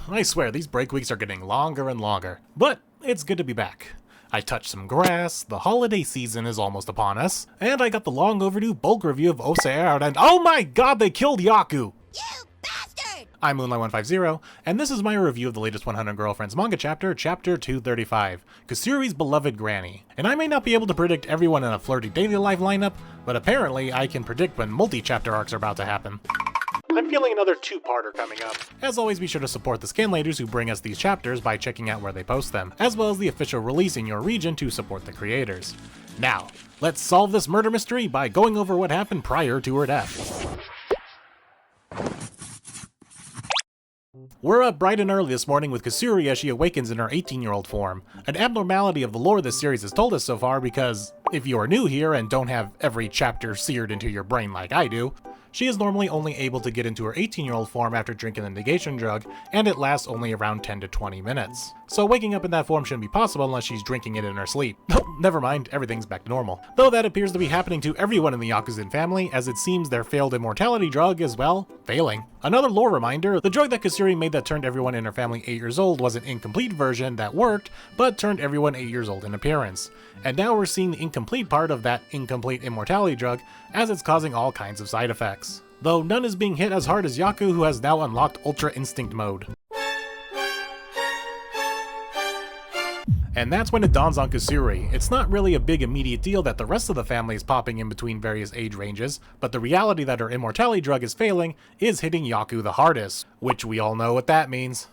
I swear these break weeks are getting longer and longer. But it's good to be back. I touched some grass, the holiday season is almost upon us, and I got the long overdue bulk review of Osair, and oh my god, they killed Yaku! You bastard! I'm Moonlight150, and this is my review of the latest 100 Girlfriends manga chapter, Chapter 235, Kusuri's Beloved Granny. And I may not be able to predict everyone in a flirty daily life lineup, but apparently I can predict when multi-chapter arcs are about to happen. I'm feeling another two-parter coming up. As always, be sure to support the scanlators who bring us these chapters by checking out where they post them, as well as the official release in your region to support the creators. Now, let's solve this murder mystery by going over what happened prior to her death. We're up bright and early this morning with Kusuri as she awakens in her 18-year-old form, an abnormality of the lore this series has told us so far because, if you are new here and don't have every chapter seared into your brain like I do, she is normally only able to get into her 18-year-old form after drinking the negation drug, and it lasts only around 10 to 20 minutes. So waking up in that form shouldn't be possible unless she's drinking it in her sleep. Oh, never mind, everything's back to normal. Though that appears to be happening to everyone in the Yakuzan family, as it seems their failed immortality drug is, well, failing. Another lore reminder, the drug that Kusuri made that turned everyone in her family 8 years old was an incomplete version that worked, but turned everyone 8 years old in appearance. And now we're seeing the incomplete part of that incomplete immortality drug, as it's causing all kinds of side effects. Though none is being hit as hard as Yaku, who has now unlocked Ultra Instinct mode. And that's when it dawns on Kusuri. It's not really a big immediate deal that the rest of the family is popping in between various age ranges, but the reality that her immortality drug is failing is hitting Yaku the hardest, which we all know what that means.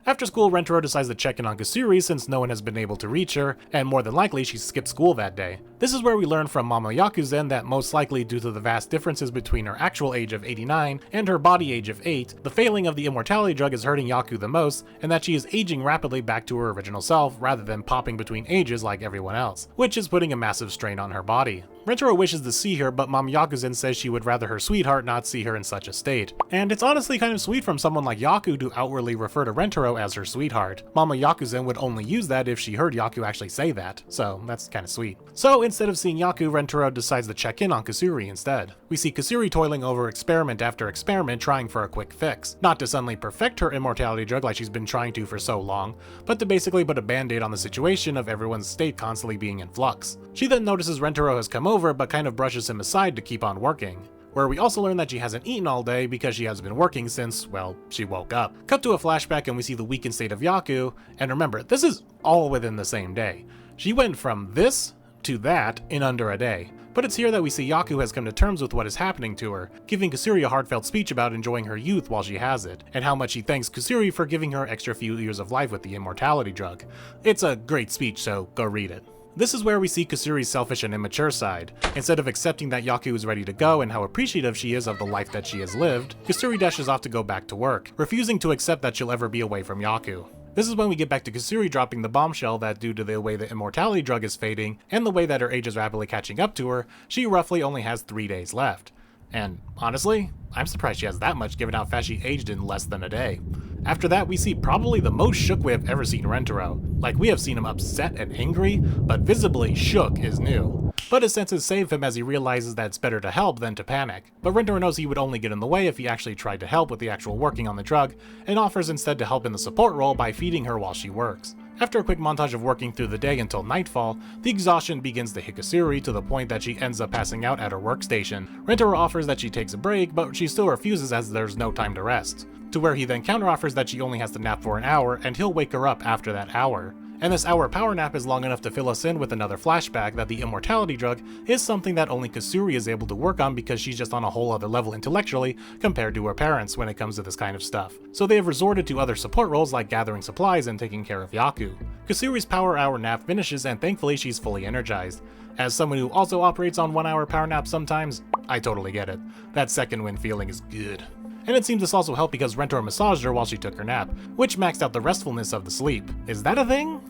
After school, Rentaro decides to check in on Kusuri since no one has been able to reach her, and more than likely she skipped school that day. This is where we learn from Mama Yakuzen that most likely due to the vast differences between her actual age of 89 and her body age of 8, the failing of the immortality drug is hurting Yaku the most, and that she is aging rapidly back to her original self rather than popping between ages like everyone else, which is putting a massive strain on her body. Rentaro wishes to see her, but Mama Yakuzen says she would rather her sweetheart not see her in such a state. And it's honestly kind of sweet from someone like Yaku to outwardly refer to Rentaro as her sweetheart. Mama Yakuzen would only use that if she heard Yaku actually say that, so that's kinda sweet. So instead of seeing Yaku, Rentaro decides to check in on Kusuri instead. We see Kusuri toiling over experiment after experiment trying for a quick fix. Not to suddenly perfect her immortality drug like she's been trying to for so long, but to basically put a band-aid on the situation of everyone's state constantly being in flux. She then notices Rentaro has come over but kind of brushes him aside to keep on working. Where we also learn that she hasn't eaten all day because she has been working since, well, she woke up. Cut to a flashback and we see the weakened state of Yaku, and remember, this is all within the same day. She went from this to that in under a day. But it's here that we see Yaku has come to terms with what is happening to her, giving Kusuri a heartfelt speech about enjoying her youth while she has it, and how much she thanks Kusuri for giving her extra few years of life with the immortality drug. It's a great speech, so go read it. This is where we see Kusuri's selfish and immature side. Instead of accepting that Yaku is ready to go and how appreciative she is of the life that she has lived, Kusuri dashes off to go back to work, refusing to accept that she'll ever be away from Yaku. This is when we get back to Kusuri dropping the bombshell that due to the way the immortality drug is fading, and the way that her age is rapidly catching up to her, she roughly only has 3 days left. And honestly, I'm surprised she has that much given how fast she aged in less than a day. After that, we see probably the most shook we have ever seen Rentaro. Like, we have seen him upset and angry, but visibly shook is new. But his senses save him as he realizes that it's better to help than to panic. But Rentaro knows he would only get in the way if he actually tried to help with the actual working on the drug, and offers instead to help in the support role by feeding her while she works. After a quick montage of working through the day until nightfall, the exhaustion begins to hit Kusuri to the point that she ends up passing out at her workstation. Rentaro offers that she takes a break, but she still refuses as there's no time to rest. To where he then counteroffers that she only has to nap for an hour, and he'll wake her up after that hour. And this hour power nap is long enough to fill us in with another flashback that the immortality drug is something that only Kusuri is able to work on because she's just on a whole other level intellectually compared to her parents when it comes to this kind of stuff. So they have resorted to other support roles like gathering supplies and taking care of Yaku. Kusuri's power hour nap finishes and thankfully she's fully energized. As someone who also operates on 1 hour power nap sometimes, I totally get it. That second wind feeling is good. And it seems this also helped because Rentaro massaged her while she took her nap, which maxed out the restfulness of the sleep. Is that a thing?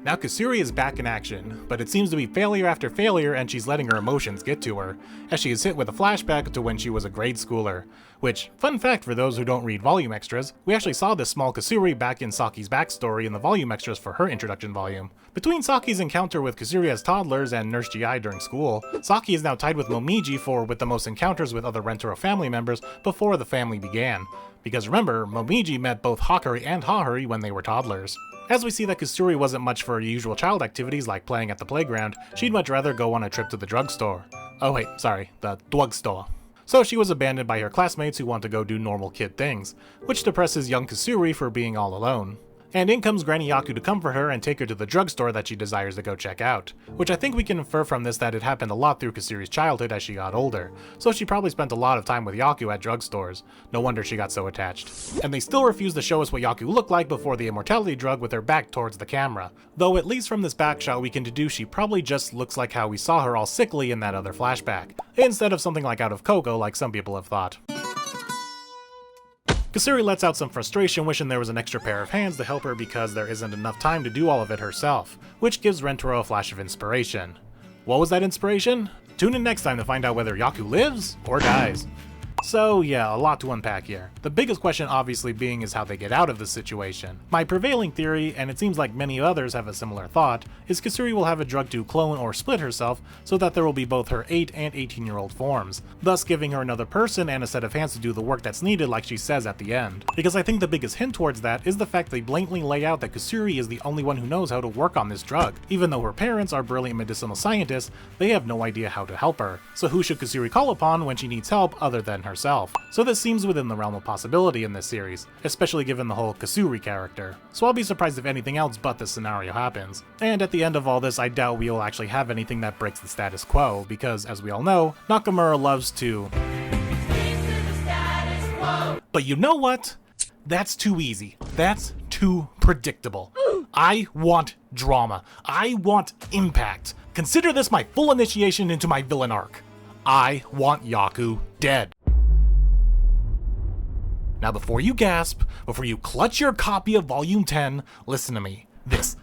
Now Kusuri is back in action, but it seems to be failure after failure and she's letting her emotions get to her, as she is hit with a flashback to when she was a grade schooler. Which, fun fact for those who don't read volume extras, we actually saw this small Kusuri back in Saki's backstory in the volume extras for her introduction volume. Between Saki's encounter with Kusuri as toddlers and Nurse GI during school, Saki is now tied with Momiji for with the most encounters with other Rentaro family members before the family began. Because remember, Momiji met both Hakari and Hahari when they were toddlers. As we see that Kusuri wasn't much for her usual child activities like playing at the playground, she'd much rather go on a trip to the drugstore. Oh wait, sorry, the drugstore. So she was abandoned by her classmates who want to go do normal kid things, which depresses young Kusuri for being all alone. And in comes Granny Yaku to comfort her and take her to the drugstore that she desires to go check out, which I think we can infer from this that it happened a lot through Kusuri's childhood as she got older, so she probably spent a lot of time with Yaku at drugstores. No wonder she got so attached. And they still refuse to show us what Yaku looked like before the immortality drug with her back towards the camera, though at least from this back shot we can deduce she probably just looks like how we saw her all sickly in that other flashback, instead of something like out of Coco like some people have thought. Kusuri lets out some frustration wishing there was an extra pair of hands to help her because there isn't enough time to do all of it herself, which gives Rentaro a flash of inspiration. What was that inspiration? Tune in next time to find out whether Yaku lives or dies. So yeah, a lot to unpack here. The biggest question obviously being is how they get out of this situation. My prevailing theory, and it seems like many others have a similar thought, is Kusuri will have a drug to clone or split herself so that there will be both her 8 and 18-year-old forms, thus giving her another person and a set of hands to do the work that's needed like she says at the end. Because I think the biggest hint towards that is the fact they blatantly lay out that Kusuri is the only one who knows how to work on this drug. Even though her parents are brilliant medicinal scientists, they have no idea how to help her. So who should Kusuri call upon when she needs help other than herself? So this seems within the realm of possibility in this series, especially given the whole Kusuri character. So I'll be surprised if anything else but this scenario happens. And at the end of all this, I doubt we'll actually have anything that breaks the status quo, because as we all know, Nakamura loves to... But you know what? That's too easy. That's too predictable. I want drama. I want impact. Consider this my full initiation into my villain arc. I want Yaku dead. Now before you gasp, before you clutch your copy of Volume 10, listen to me. This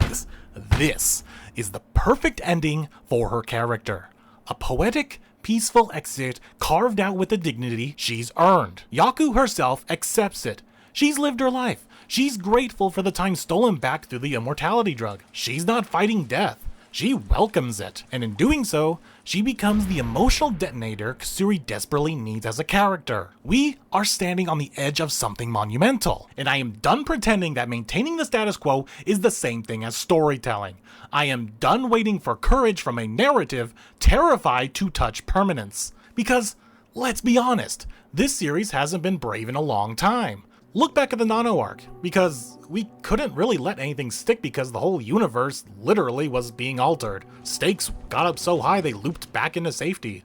is the perfect ending for her character. A poetic, peaceful exit carved out with the dignity she's earned. Yaku herself accepts it. She's lived her life. She's grateful for the time stolen back through the immortality drug. She's not fighting death. She welcomes it, and in doing so, she becomes the emotional detonator Kusuri desperately needs as a character. We are standing on the edge of something monumental, and I am done pretending that maintaining the status quo is the same thing as storytelling. I am done waiting for courage from a narrative terrified to touch permanence. Because, let's be honest, this series hasn't been brave in a long time. Look back at the Nano arc, because we couldn't really let anything stick because the whole universe literally was being altered. Stakes got up so high they looped back into safety.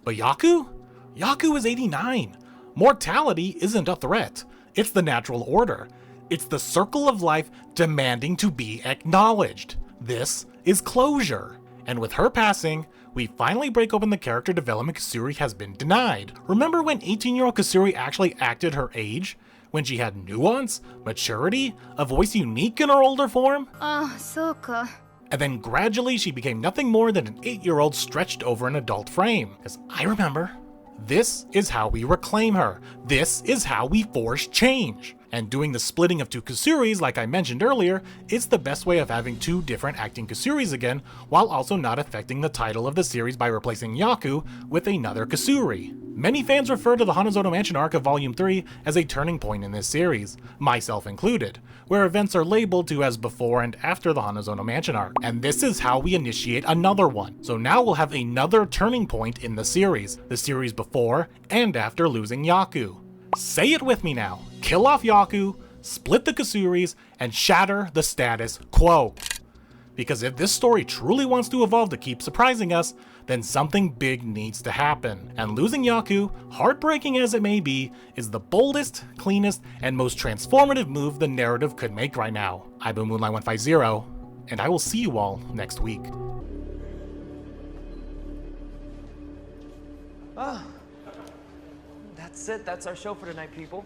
But Yaku? Yaku is 89. Mortality isn't a threat. It's the natural order. It's the circle of life demanding to be acknowledged. This is closure. And with her passing, we finally break open the character development Kusuri has been denied. Remember when 18-year-old Kusuri actually acted her age? When she had nuance, maturity, a voice unique in her older form? So. And then gradually she became nothing more than an 8-year-old stretched over an adult frame. As I remember, this is how we reclaim her. This is how we force change. And doing the splitting of two Kusuris, like I mentioned earlier, is the best way of having two different acting Kusuris again, while also not affecting the title of the series by replacing Yaku with another Kusuri. Many fans refer to the Hanazono Mansion arc of Volume 3 as a turning point in this series, myself included, where events are labeled to as before and after the Hanazono Mansion arc, and this is how we initiate another one. So now we'll have another turning point in the series before and after losing Yaku. Say it with me now. Kill off Yaku, split the Kusuris, and shatter the status quo. Because if this story truly wants to evolve to keep surprising us, then something big needs to happen. And losing Yaku, heartbreaking as it may be, is the boldest, cleanest, and most transformative move the narrative could make right now. I've been Moonlight150, and I will see you all next week. That's it. That's our show for tonight, people.